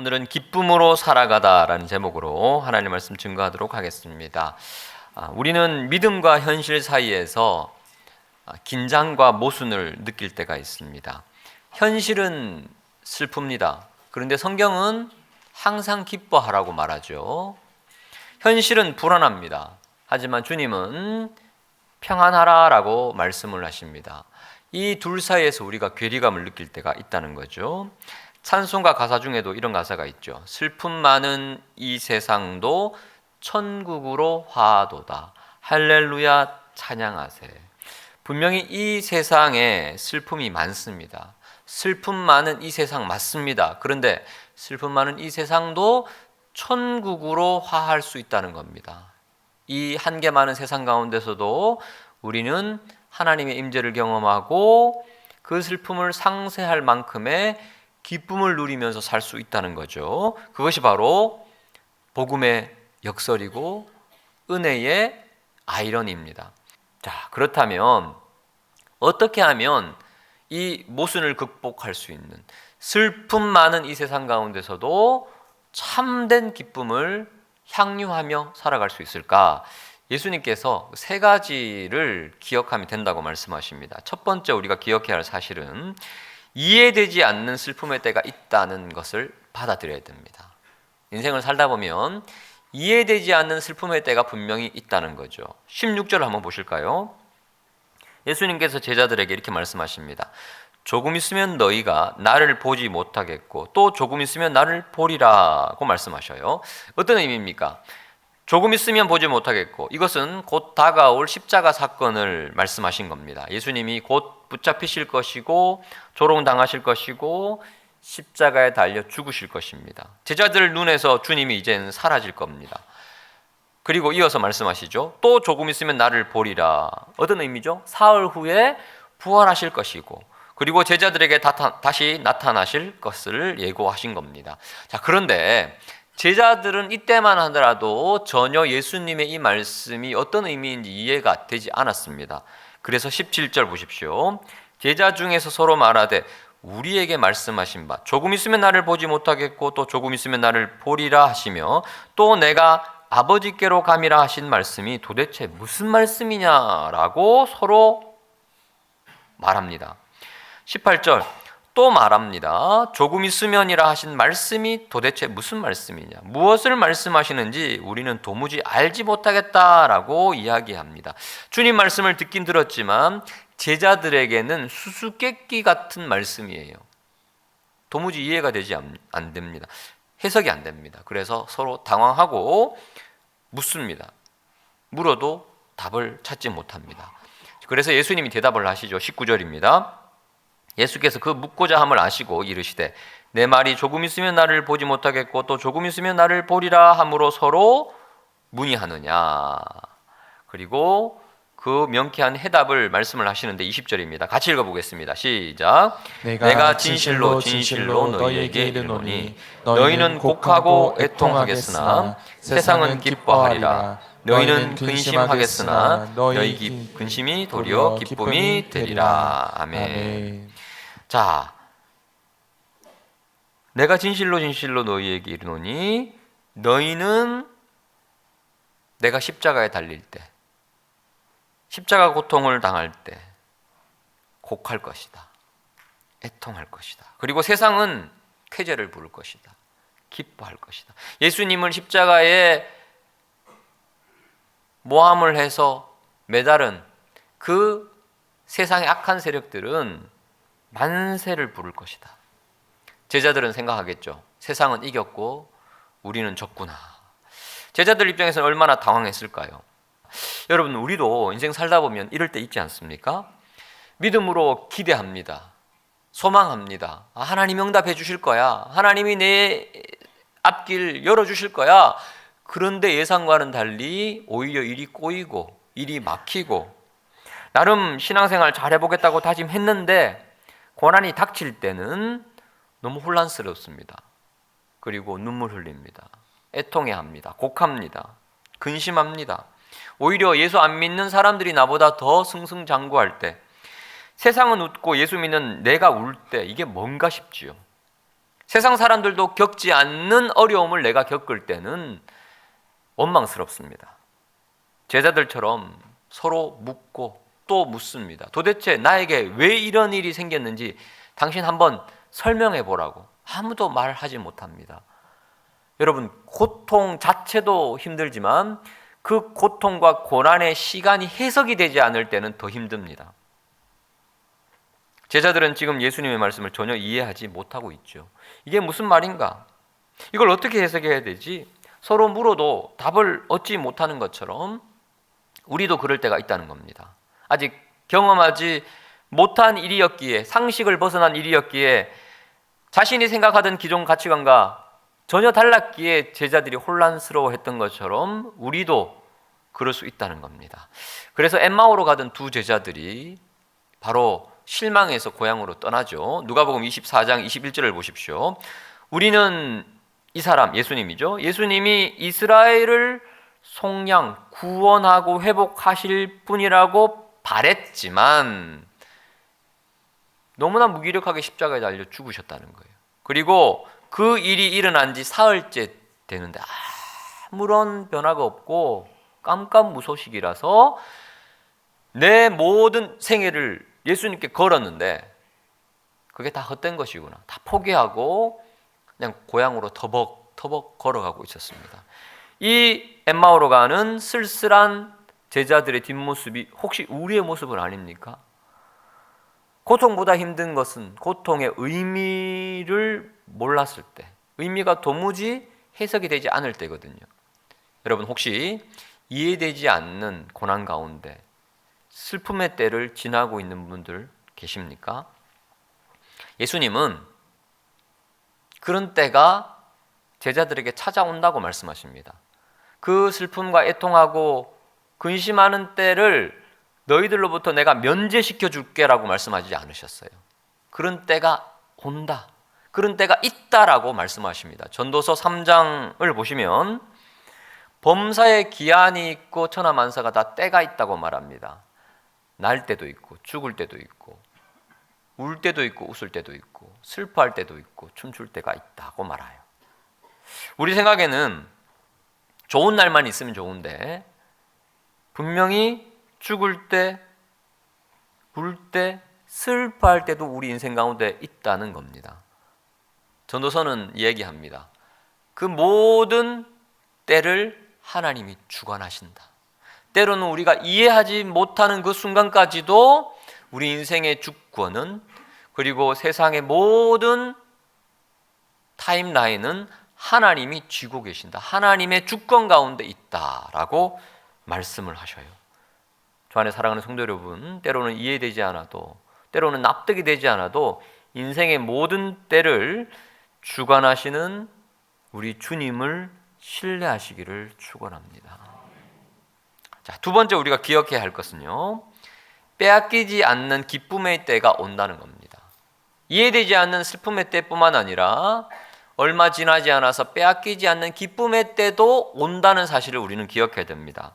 오늘은 기쁨으로 살아가다라는 제목으로 하나님 말씀 증거하도록 하겠습니다. 우리는 믿음과 현실 사이에서 긴장과 모순을 느낄 때가 있습니다. 현실은 슬픕니다. 그런데 성경은 항상 기뻐하라고 말하죠. 현실은 불안합니다. 하지만 주님은 평안하라라고 말씀을 하십니다. 이 둘 사이에서 우리가 괴리감을 느낄 때가 있다는 거죠. 찬송가 가사 중에도 이런 가사가 있죠. 슬픔 많은 이 세상도 천국으로 화도다. 할렐루야 찬양하세. 분명히 이 세상에 슬픔이 많습니다. 슬픔 많은 이 세상 맞습니다. 그런데 슬픔 많은 이 세상도 천국으로 화할 수 있다는 겁니다. 이 한계 많은 세상 가운데서도 우리는 하나님의 임재를 경험하고 그 슬픔을 상쇄할 만큼의 기쁨을 누리면서 살 수 있다는 거죠. 그것이 바로 복음의 역설이고 은혜의 아이러니입니다. 자, 그렇다면 어떻게 하면 이 모순을 극복할 수 있는, 슬픔 많은 이 세상 가운데서도 참된 기쁨을 향유하며 살아갈 수 있을까? 예수님께서 세 가지를 기억하면 된다고 말씀하십니다. 첫 번째 우리가 기억해야 할 사실은 이해되지 않는 슬픔의 때가 있다는 것을 받아들여야 됩니다. 인생을 살다 보면 이해되지 않는 슬픔의 때가 분명히 있다는 거죠. 16절 한번 보실까요? 예수님께서 제자들에게 이렇게 말씀하십니다. 조금 있으면 너희가 나를 보지 못하겠고 또 조금 있으면 나를 보리라고 말씀하셔요. 어떤 의미입니까? 조금 있으면 보지 못하겠고, 이것은 곧 다가올 십자가 사건을 말씀하신 겁니다. 예수님이 곧 붙잡히실 것이고 조롱당하실 것이고 십자가에 달려 죽으실 것입니다. 제자들 눈에서 주님이 이제는 사라질 겁니다. 그리고 이어서 말씀하시죠. 또 조금 있으면 나를 보리라. 어떤 의미죠? 사흘 후에 부활하실 것이고 그리고 제자들에게 다시 나타나실 것을 예고하신 겁니다. 자, 그런데 제자들은 이때만 하더라도 전혀 예수님의 이 말씀이 어떤 의미인지 이해가 되지 않았습니다. 그래서 17절 보십시오. 제자 중에서 서로 말하되 우리에게 말씀하신 바 조금 있으면 나를 보지 못하겠고 또 조금 있으면 나를 보리라 하시며 또 내가 아버지께로 감이라 하신 말씀이 도대체 무슨 말씀이냐라고 서로 말합니다. 18절 또 말합니다. 조금 있으면이라 하신 말씀이 도대체 무슨 말씀이냐, 무엇을 말씀하시는지 우리는 도무지 알지 못하겠다라고 이야기합니다. 주님 말씀을 듣긴 들었지만 제자들에게는 수수께끼 같은 말씀이에요. 도무지 이해가 되지 안 됩니다. 해석이 안 됩니다. 그래서 서로 당황하고 묻습니다. 물어도 답을 찾지 못합니다. 그래서 예수님이 대답을 하시죠. 19절입니다. 예수께서 그 묻고자 함을 아시고 이르시되 내 말이 조금 있으면 나를 보지 못하겠고 또 조금 있으면 나를 보리라 함으로 서로 문의하느냐. 그리고 그 명쾌한 해답을 말씀을 하시는데 20절입니다. 같이 읽어보겠습니다. 시작. 내가 진실로 진실로 너희에게 이르노니 너희는 곡하고 애통하겠으나 세상은 기뻐하리라. 너희는 근심하겠으나 너희 근심이 도리어 기쁨이 되리라. 아멘. 자, 내가 진실로 진실로 너희에게 이르노니 너희는 내가 십자가에 달릴 때, 십자가 고통을 당할 때 곡할 것이다. 애통할 것이다. 그리고 세상은 쾌재를 부를 것이다. 기뻐할 것이다. 예수님을 십자가에 모함을 해서 매달은 그 세상의 악한 세력들은 만세를 부를 것이다. 제자들은 생각하겠죠. 세상은 이겼고 우리는 졌구나. 제자들 입장에서는 얼마나 당황했을까요? 여러분, 우리도 인생 살다 보면 이럴 때 있지 않습니까? 믿음으로 기대합니다. 소망합니다. 하나님이 응답해 주실 거야. 하나님이 내 앞길 열어주실 거야. 그런데 예상과는 달리 오히려 일이 꼬이고 일이 막히고 나름 신앙생활 잘해보겠다고 다짐했는데 고난이 닥칠 때는 너무 혼란스럽습니다. 그리고 눈물 흘립니다. 애통해합니다. 곡합니다. 근심합니다. 오히려 예수 안 믿는 사람들이 나보다 더 승승장구할 때, 세상은 웃고 예수 믿는 내가 울 때 이게 뭔가 싶지요. 세상 사람들도 겪지 않는 어려움을 내가 겪을 때는 원망스럽습니다. 제자들처럼 서로 묻고 또 묻습니다. 도대체 나에게 왜 이런 일이 생겼는지 당신 한번 설명해 보라고. 아무도 말하지 못합니다. 여러분, 고통 자체도 힘들지만 그 고통과 고난의 시간이 해석이 되지 않을 때는 더 힘듭니다. 제자들은 지금 예수님의 말씀을 전혀 이해하지 못하고 있죠. 이게 무슨 말인가? 이걸 어떻게 해석해야 되지? 서로 물어도 답을 얻지 못하는 것처럼 우리도 그럴 때가 있다는 겁니다. 아직 경험하지 못한 일이었기에, 상식을 벗어난 일이었기에, 자신이 생각하던 기존 가치관과 전혀 달랐기에 제자들이 혼란스러워했던 것처럼 우리도 그럴 수 있다는 겁니다. 그래서 엠마오로 가던 두 제자들이 바로 실망해서 고향으로 떠나죠. 누가복음 24장 21절을 보십시오. 우리는 이 사람, 예수님이죠. 예수님이 이스라엘을 속량, 구원하고 회복하실 분이라고 바랬지만 너무나 무기력하게 십자가에 달려 죽으셨다는 거예요. 그리고 그 일이 일어난 지 사흘째 되는데 아무런 변화가 없고 깜깜무소식이라서 내 모든 생애를 예수님께 걸었는데 그게 다 헛된 것이구나. 다 포기하고 그냥 고향으로 터벅터벅 걸어가고 있었습니다. 이 엠마오로 가는 쓸쓸한 제자들의 뒷모습이 혹시 우리의 모습은 아닙니까? 고통보다 힘든 것은 고통의 의미를 몰랐을 때, 의미가 도무지 해석이 되지 않을 때거든요. 여러분, 혹시 이해되지 않는 고난 가운데 슬픔의 때를 지나고 있는 분들 계십니까? 예수님은 그런 때가 제자들에게 찾아온다고 말씀하십니다. 그 슬픔과 애통하고 근심하는 때를 너희들로부터 내가 면제시켜 줄게라고 말씀하지 않으셨어요. 그런 때가 온다. 그런 때가 있다라고 말씀하십니다. 전도서 3장을 보시면 범사에 기한이 있고 천하만사가 다 때가 있다고 말합니다. 날 때도 있고 죽을 때도 있고 울 때도 있고 웃을 때도 있고 슬퍼할 때도 있고 춤출 때가 있다고 말아요. 우리 생각에는 좋은 날만 있으면 좋은데 분명히 죽을 때, 울 때, 슬퍼할 때도 우리 인생 가운데 있다는 겁니다. 전도서는 얘기합니다. 그 모든 때를 하나님이 주관하신다. 때로는 우리가 이해하지 못하는 그 순간까지도 우리 인생의 주권은, 그리고 세상의 모든 타임라인은 하나님이 쥐고 계신다. 하나님의 주권 가운데 있다라고 말씀을 하셔요. 저 안에 사랑하는 성도 여러분, 때로는 이해되지 않아도, 때로는 납득이 되지 않아도 인생의 모든 때를 주관하시는 우리 주님을 신뢰하시기를 축원합니다. 자, 두 번째 우리가 기억해야 할 것은요, 빼앗기지 않는 기쁨의 때가 온다는 겁니다. 이해되지 않는 슬픔의 때뿐만 아니라 얼마 지나지 않아서 빼앗기지 않는 기쁨의 때도 온다는 사실을 우리는 기억해야 됩니다.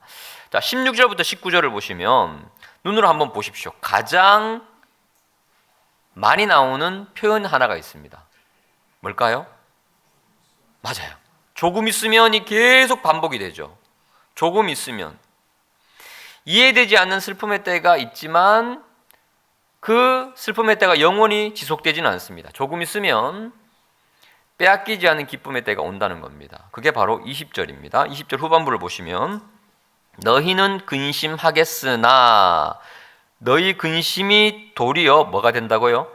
자, 16절부터 19절을 보시면 눈으로 한번 보십시오. 가장 많이 나오는 표현 하나가 있습니다. 뭘까요? 맞아요. 조금 있으면이 계속 반복이 되죠. 조금 있으면. 이해되지 않는 슬픔의 때가 있지만 그 슬픔의 때가 영원히 지속되지는 않습니다. 조금 있으면 빼앗기지 않은 기쁨의 때가 온다는 겁니다. 그게 바로 20절입니다. 20절 후반부를 보시면 너희는 근심하겠으나 너희 근심이 도리어 뭐가 된다고요?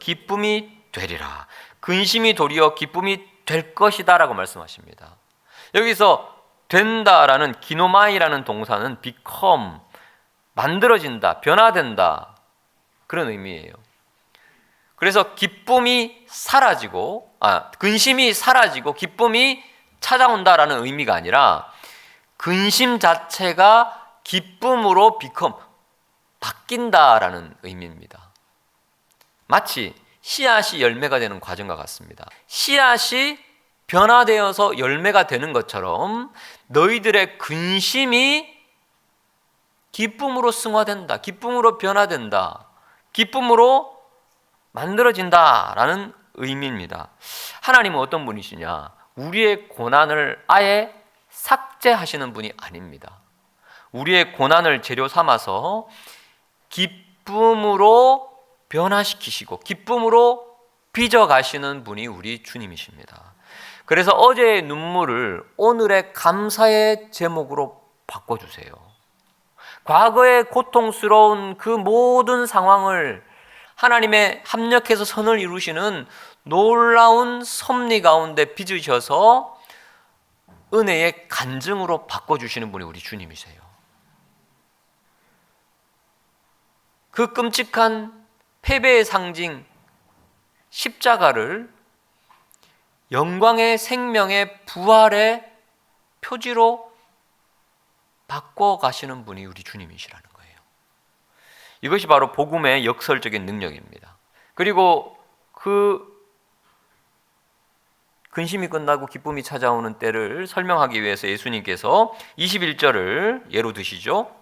기쁨이 되리라. 근심이 도리어 기쁨이 될 것이다 라고 말씀하십니다. 여기서 된다라는 기노마이라는 동사는 become, 만들어진다, 변화된다, 그런 의미예요. 그래서 기쁨이 사라지고, 근심이 사라지고 기쁨이 찾아온다라는 의미가 아니라 근심 자체가 기쁨으로 become, 바뀐다라는 의미입니다. 마치 씨앗이 열매가 되는 과정과 같습니다. 씨앗이 변화되어서 열매가 되는 것처럼 너희들의 근심이 기쁨으로 승화된다, 기쁨으로 변화된다, 기쁨으로 만들어진다라는 의미입니다. 하나님은 어떤 분이시냐? 우리의 고난을 아예 삭제하시는 분이 아닙니다. 우리의 고난을 재료 삼아서 기쁨으로 변화시키시고 기쁨으로 빚어가시는 분이 우리 주님이십니다. 그래서 어제의 눈물을 오늘의 감사의 제목으로 바꿔주세요. 과거의 고통스러운 그 모든 상황을 하나님의 합력해서 선을 이루시는 놀라운 섭리 가운데 빚으셔서 은혜의 간증으로 바꿔주시는 분이 우리 주님이세요. 그 끔찍한 패배의 상징 십자가를 영광의 생명의 부활의 표지로 바꿔가시는 분이 우리 주님이시라는 거예요. 이것이 바로 복음의 역설적인 능력입니다. 그리고 그 근심이 끝나고 기쁨이 찾아오는 때를 설명하기 위해서 예수님께서 21절을 예로 드시죠.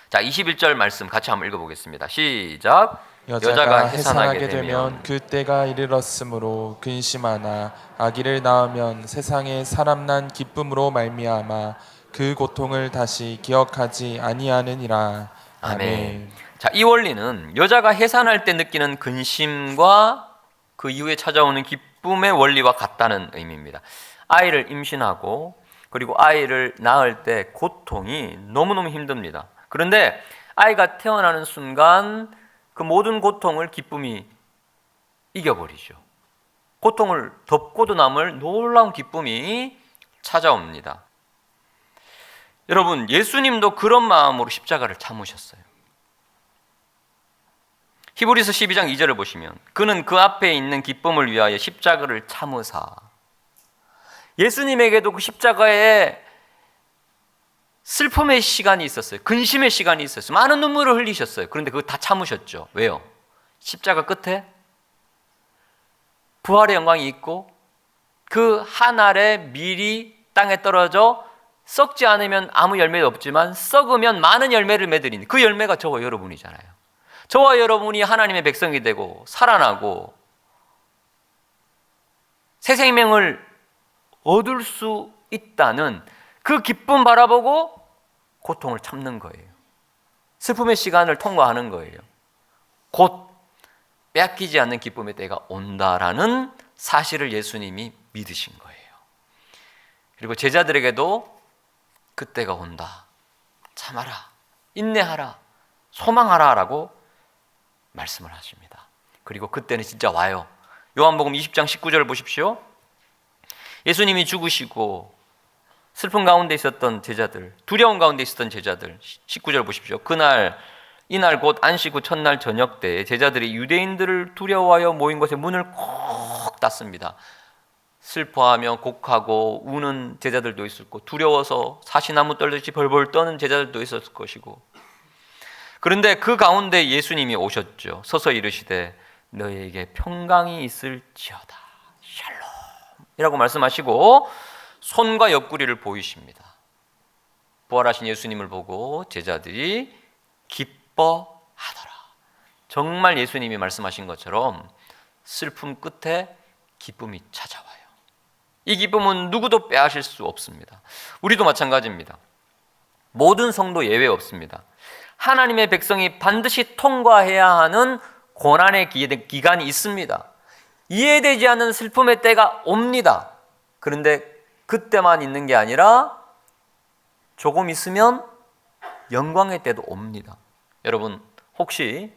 자, 21절 말씀 같이 한번 읽어보겠습니다. 시작. 여자가 해산하게 되면 그 때가 이르렀으므로 근심하나 아기를 낳으면 세상에 사람 난 기쁨으로 말미암아 그 고통을 다시 기억하지 아니하느니라. 아멘. 자, 이 원리는 여자가 해산할 때 느끼는 근심과 그 이후에 찾아오는 기쁨의 원리와 같다는 의미입니다. 아이를 임신하고 그리고 아이를 낳을 때 고통이 너무너무 힘듭니다. 그런데 아이가 태어나는 순간 그 모든 고통을 기쁨이 이겨버리죠. 고통을 덮고도 남을 놀라운 기쁨이 찾아옵니다. 여러분, 예수님도 그런 마음으로 십자가를 참으셨어요. 히브리서 12장 2절을 보시면 그는 그 앞에 있는 기쁨을 위하여 십자가를 참으사. 예수님에게도 그 십자가에 슬픔의 시간이 있었어요. 근심의 시간이 있었어요. 많은 눈물을 흘리셨어요. 그런데 그거 다 참으셨죠. 왜요? 십자가 끝에 부활의 영광이 있고 그 한 알의 밀이 땅에 떨어져 썩지 않으면 아무 열매도 없지만 썩으면 많은 열매를 맺으니 그 열매가 저와 여러분이잖아요. 저와 여러분이 하나님의 백성이 되고 살아나고 새 생명을 얻을 수 있다는 그 기쁨 바라보고 고통을 참는 거예요. 슬픔의 시간을 통과하는 거예요. 곧 빼앗기지 않는 기쁨의 때가 온다라는 사실을 예수님이 믿으신 거예요. 그리고 제자들에게도 그때가 온다. 참아라. 인내하라. 소망하라 라고 말씀을 하십니다. 그리고 그때는 진짜 와요. 요한복음 20장 19절을 보십시오. 예수님이 죽으시고 슬픔 가운데 있었던 제자들, 두려움 가운데 있었던 제자들, 19절 보십시오. 이날 곧 안식 후 첫날 저녁 때에 제자들이 유대인들을 두려워하여 모인 곳에 문을 콕 닫습니다. 슬퍼하며 곡하고 우는 제자들도 있었고 두려워서 사시나무 떨듯이 벌벌 떠는 제자들도 있었을 것이고, 그런데 그 가운데 예수님이 오셨죠. 서서 이르시되 너희에게 평강이 있을지어다. 샬롬 이라고 말씀하시고 손과 옆구리를 보이십니다. 부활하신 예수님을 보고 제자들이 기뻐하더라. 정말 예수님이 말씀하신 것처럼 슬픔 끝에 기쁨이 찾아와요. 이 기쁨은 누구도 빼앗을 수 없습니다. 우리도 마찬가지입니다. 모든 성도 예외 없습니다. 하나님의 백성이 반드시 통과해야 하는 고난의 기간이 있습니다. 이해되지 않는 슬픔의 때가 옵니다. 그런데 그때만 있는 게 아니라 조금 있으면 영광의 때도 옵니다. 여러분, 혹시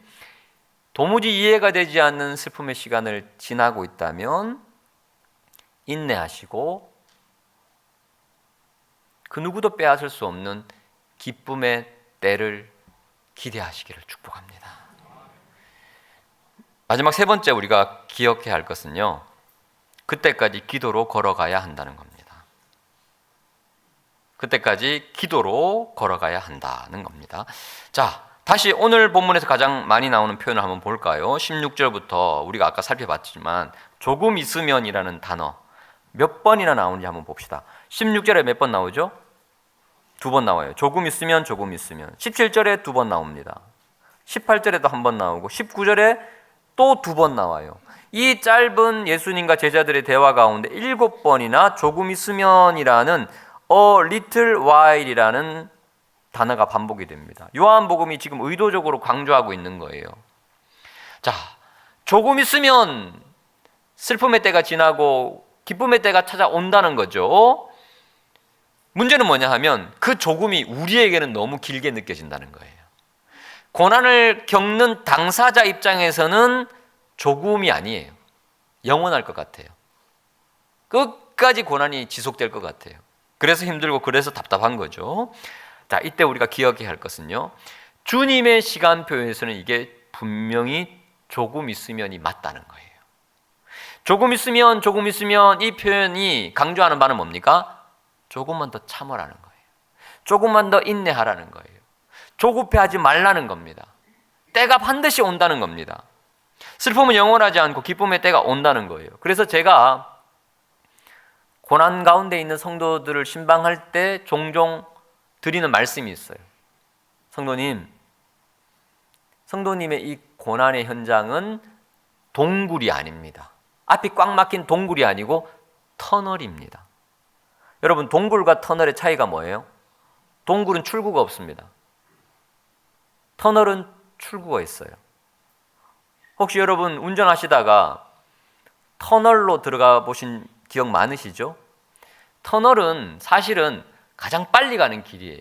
도무지 이해가 되지 않는 슬픔의 시간을 지나고 있다면 인내하시고 그 누구도 빼앗을 수 없는 기쁨의 때를 기대하시기를 축복합니다. 마지막 세 번째 우리가 기억해야 할 것은요, 그때까지 기도로 걸어가야 한다는 겁니다. 그때까지 기도로 걸어가야 한다는 겁니다. 자, 다시 오늘 본문에서 가장 많이 나오는 표현을 한번 볼까요? 16절부터 우리가 아까 살펴봤지만 조금 있으면이라는 단어 몇 번이나 나오는지 한번 봅시다. 16절에 몇 번 나오죠? 2번 나와요. 조금 있으면 조금 있으면. 17절에 2번 나옵니다. 18절에도 한 번 나오고 19절에 또 2번 나와요. 이 짧은 예수님과 제자들의 대화 가운데 7번이나 조금 있으면이라는 a little while이라는 단어가 반복이 됩니다. 요한복음이 지금 의도적으로 강조하고 있는 거예요. 자, 조금 있으면 슬픔의 때가 지나고 기쁨의 때가 찾아온다는 거죠. 문제는 뭐냐 하면 그 조금이 우리에게는 너무 길게 느껴진다는 거예요. 고난을 겪는 당사자 입장에서는 조금이 아니에요. 영원할 것 같아요. 끝까지 고난이 지속될 것 같아요. 그래서 힘들고 그래서 답답한 거죠. 자, 이때 우리가 기억해야 할 것은요, 주님의 시간표에서는 이게 분명히 조금 있으면이 맞다는 거예요. 조금 있으면 이 표현이 강조하는 바는 뭡니까? 조금만 더 참으라는 거예요. 조금만 더 인내하라는 거예요. 조급해하지 말라는 겁니다. 때가 반드시 온다는 겁니다. 슬픔은 영원하지 않고 기쁨의 때가 온다는 거예요. 그래서 제가 고난 가운데 있는 성도들을 신방할 때 종종 드리는 말씀이 있어요. 성도님의 이 고난의 현장은 동굴이 아닙니다. 앞이 꽉 막힌 동굴이 아니고 터널입니다. 여러분, 동굴과 터널의 차이가 뭐예요? 동굴은 출구가 없습니다. 터널은 출구가 있어요. 혹시 여러분 운전하시다가 터널로 들어가 보신 기억 많으시죠? 터널은 사실은 가장 빨리 가는 길이에요.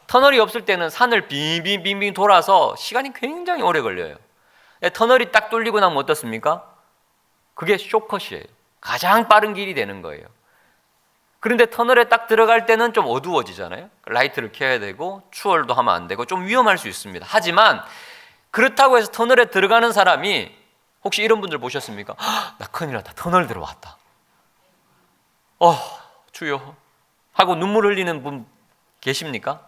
터널이 없을 때는 산을 빙빙빙빙 돌아서 시간이 굉장히 오래 걸려요. 터널이 딱 뚫리고 나면 어떻습니까? 그게 숏컷이에요. 가장 빠른 길이 되는 거예요. 그런데 터널에 딱 들어갈 때는 좀 어두워지잖아요. 라이트를 켜야 되고 추월도 하면 안 되고 좀 위험할 수 있습니다. 하지만 그렇다고 해서 터널에 들어가는 사람이, 혹시 이런 분들 보셨습니까? 나 큰일 났다. 터널 들어왔다. 주여 하고 눈물 흘리는 분 계십니까?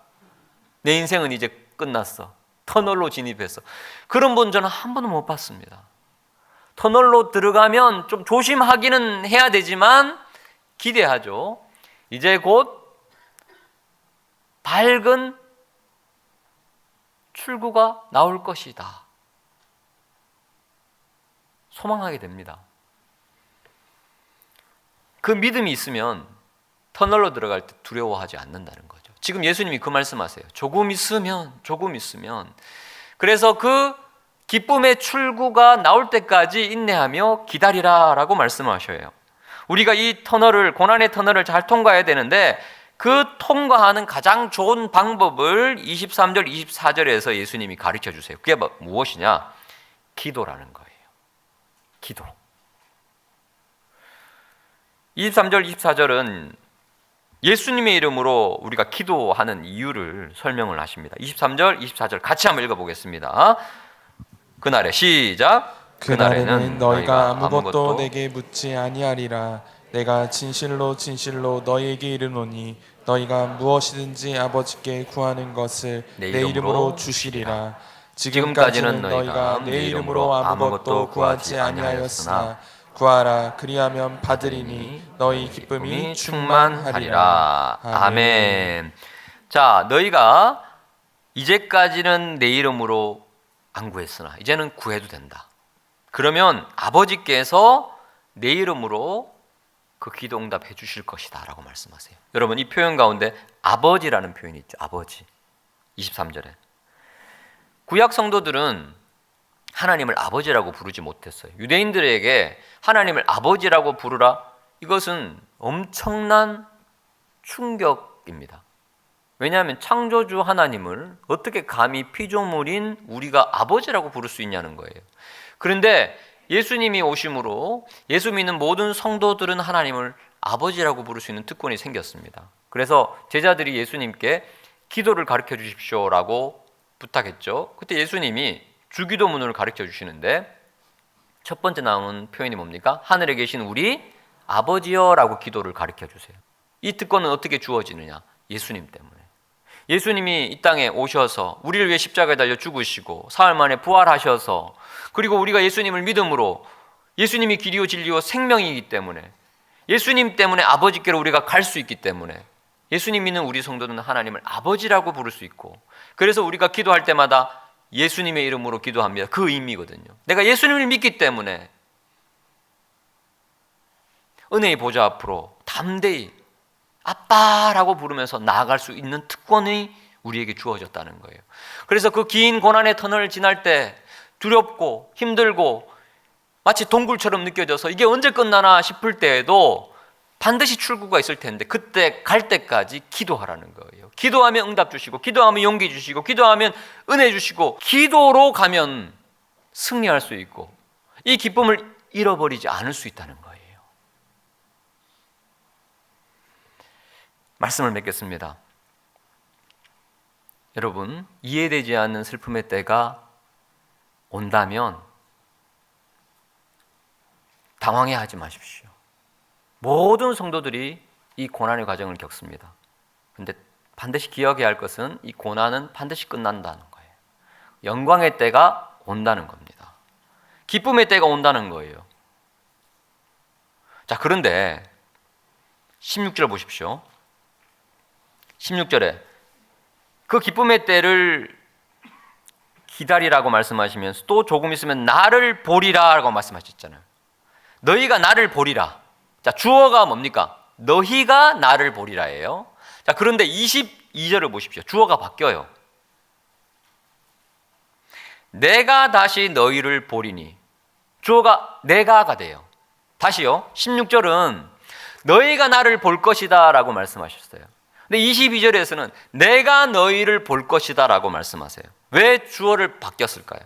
내 인생은 이제 끝났어. 터널로 진입했어. 그런 분 저는 한 번도 못 봤습니다. 터널로 들어가면 좀 조심하기는 해야 되지만 기대하죠. 이제 곧 밝은 출구가 나올 것이다. 소망하게 됩니다. 그 믿음이 있으면 터널로 들어갈 때 두려워하지 않는다는 거죠. 지금 예수님이 그 말씀하세요. 조금 있으면. 그래서 그 기쁨의 출구가 나올 때까지 인내하며 기다리라 라고 말씀하셔요. 우리가 이 터널을, 고난의 터널을 잘 통과해야 되는데 그 통과하는 가장 좋은 방법을 23절, 24절에서 예수님이 가르쳐 주세요. 그게 무엇이냐? 기도라는 거예요. 기도. 23절, 24절은 예수님의 이름으로 우리가 기도하는 이유를 설명을 하십니다. 23절, 24절 같이 한번 읽어보겠습니다. 그날에 시작. 그날에는 너희가 아무것도 내게 묻지 아니하리라. 내가 진실로 너희에게 이르노니 너희가 무엇이든지 아버지께 구하는 것을 내 이름으로 주시리라. 지금까지는 너희가 내 이름으로 아무것도 구하지 아니하였으나 구하라, 그리하면 받으리니 너희 기쁨이 충만하리라. 아멘. 자, 너희가 이제까지는 내 이름으로 안 구했으나 이제는 구해도 된다. 그러면 아버지께서 내 이름으로 그 기도 응답해 주실 것이다 라고 말씀하세요. 여러분, 이 표현 가운데 아버지라는 표현이 있죠. 아버지. 23절에 구약 성도들은 하나님을 아버지라고 부르지 못했어요. 유대인들에게 하나님을 아버지라고 부르라, 이것은 엄청난 충격입니다. 왜냐하면 창조주 하나님을 어떻게 감히 피조물인 우리가 아버지라고 부를 수 있냐는 거예요. 그런데 예수님이 오심으로 예수 믿는 모든 성도들은 하나님을 아버지라고 부를 수 있는 특권이 생겼습니다. 그래서 제자들이 예수님께 기도를 가르쳐 주십시오라고 부탁했죠. 그때 예수님이 주기도문을 가르쳐 주시는데 첫 번째 나오는 표현이 뭡니까? 하늘에 계신 우리 아버지여라고 기도를 가르쳐 주세요. 이 특권은 어떻게 주어지느냐? 예수님 때문에. 예수님이 이 땅에 오셔서 우리를 위해 십자가에 달려 죽으시고 사흘 만에 부활하셔서, 그리고 우리가 예수님을 믿음으로, 예수님이 길이요 진리요 생명이기 때문에, 예수님 때문에 아버지께로 우리가 갈 수 있기 때문에 예수님 믿는 우리 성도는 하나님을 아버지라고 부를 수 있고, 그래서 우리가 기도할 때마다 예수님의 이름으로 기도합니다. 그 의미거든요. 내가 예수님을 믿기 때문에 은혜의 보좌 앞으로 담대히 아빠라고 부르면서 나아갈 수 있는 특권이 우리에게 주어졌다는 거예요. 그래서 그 긴 고난의 터널을 지날 때 두렵고 힘들고 마치 동굴처럼 느껴져서 이게 언제 끝나나 싶을 때에도 반드시 출구가 있을 텐데 그때 갈 때까지 기도하라는 거예요. 기도하면 응답 주시고, 기도하면 용기 주시고, 기도하면 은혜 주시고, 기도로 가면 승리할 수 있고 이 기쁨을 잃어버리지 않을 수 있다는 거예요. 말씀을 맺겠습니다. 여러분, 이해되지 않는 슬픔의 때가 온다면 당황해하지 마십시오. 모든 성도들이 이 고난의 과정을 겪습니다. 그런데 반드시 기억해야 할 것은 이 고난은 반드시 끝난다는 거예요. 영광의 때가 온다는 겁니다. 기쁨의 때가 온다는 거예요. 자, 그런데 16절 보십시오. 16절에 그 기쁨의 때를 기다리라고 말씀하시면서 또 조금 있으면 나를 보리라 라고 말씀하셨잖아요. 너희가 나를 보리라. 자, 주어가 뭡니까? 너희가 나를 보리라예요. 자, 그런데 22절을 보십시오. 주어가 바뀌어요. 내가 다시 너희를 보리니. 주어가 내가가 돼요. 다시요. 16절은 너희가 나를 볼 것이다 라고 말씀하셨어요. 근데 22절에서는 내가 너희를 볼 것이다 라고 말씀하세요. 왜 주어를 바뀌었을까요?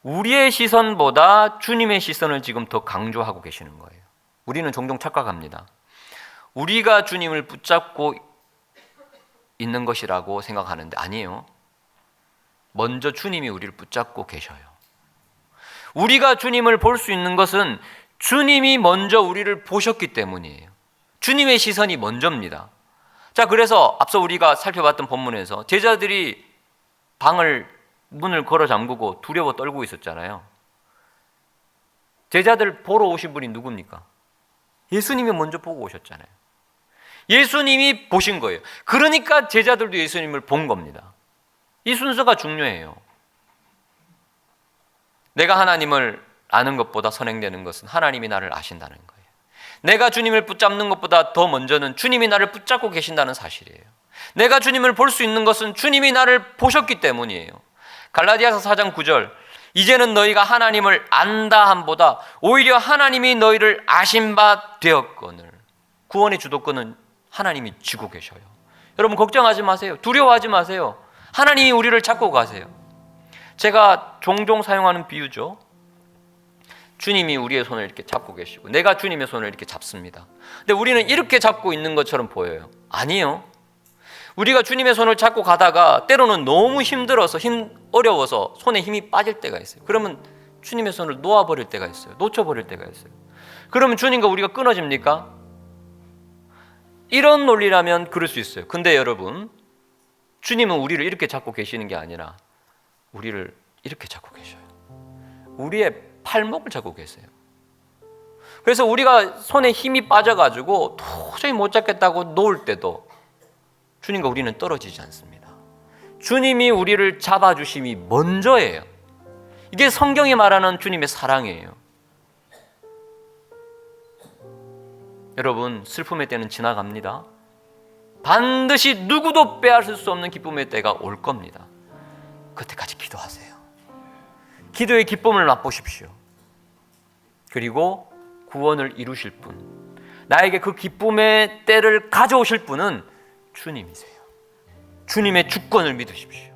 우리의 시선보다 주님의 시선을 지금 더 강조하고 계시는 거예요. 우리는 종종 착각합니다. 우리가 주님을 붙잡고 있는 것이라고 생각하는데 아니에요. 먼저 주님이 우리를 붙잡고 계셔요. 우리가 주님을 볼 수 있는 것은 주님이 먼저 우리를 보셨기 때문이에요. 주님의 시선이 먼저입니다. 자, 그래서 앞서 우리가 살펴봤던 본문에서 제자들이 문을 걸어 잠그고 두려워 떨고 있었잖아요. 제자들 보러 오신 분이 누굽니까? 예수님이 먼저 보고 오셨잖아요. 예수님이 보신 거예요. 그러니까 제자들도 예수님을 본 겁니다. 이 순서가 중요해요. 내가 하나님을 아는 것보다 선행되는 것은 하나님이 나를 아신다는 거예요. 내가 주님을 붙잡는 것보다 더 먼저는 주님이 나를 붙잡고 계신다는 사실이에요. 내가 주님을 볼 수 있는 것은 주님이 나를 보셨기 때문이에요. 갈라디아서 4장 9절 이제는 너희가 하나님을 안다 함보다 오히려 하나님이 너희를 아신 바 되었거늘. 구원의 주도권은 하나님이 쥐고 계셔요. 여러분 걱정하지 마세요. 두려워하지 마세요. 하나님이 우리를 잡고 가세요. 제가 종종 사용하는 비유죠. 주님이 우리의 손을 이렇게 잡고 계시고 내가 주님의 손을 이렇게 잡습니다. 근데 우리는 이렇게 잡고 있는 것처럼 보여요. 아니요. 우리가 주님의 손을 잡고 가다가 때로는 너무 힘들어서 어려워서 손에 힘이 빠질 때가 있어요. 그러면 주님의 손을 놓아버릴 때가 있어요. 놓쳐버릴 때가 있어요. 그러면 주님과 우리가 끊어집니까? 이런 논리라면 그럴 수 있어요. 근데 여러분, 주님은 우리를 이렇게 잡고 계시는 게 아니라 우리를 이렇게 잡고 계셔요. 우리의 팔목을 잡고 계세요. 그래서 우리가 손에 힘이 빠져가지고 도저히 못 잡겠다고 놓을 때도 주님과 우리는 떨어지지 않습니다. 주님이 우리를 잡아주심이 먼저예요. 이게 성경이 말하는 주님의 사랑이에요. 여러분, 슬픔의 때는 지나갑니다. 반드시 누구도 빼앗을 수 없는 기쁨의 때가 올 겁니다. 그때까지 기도하세요. 기도의 기쁨을 맛보십시오. 그리고 구원을 이루실 분, 나에게 그 기쁨의 때를 가져오실 분은 주님이세요. 주님의 주권을 믿으십시오.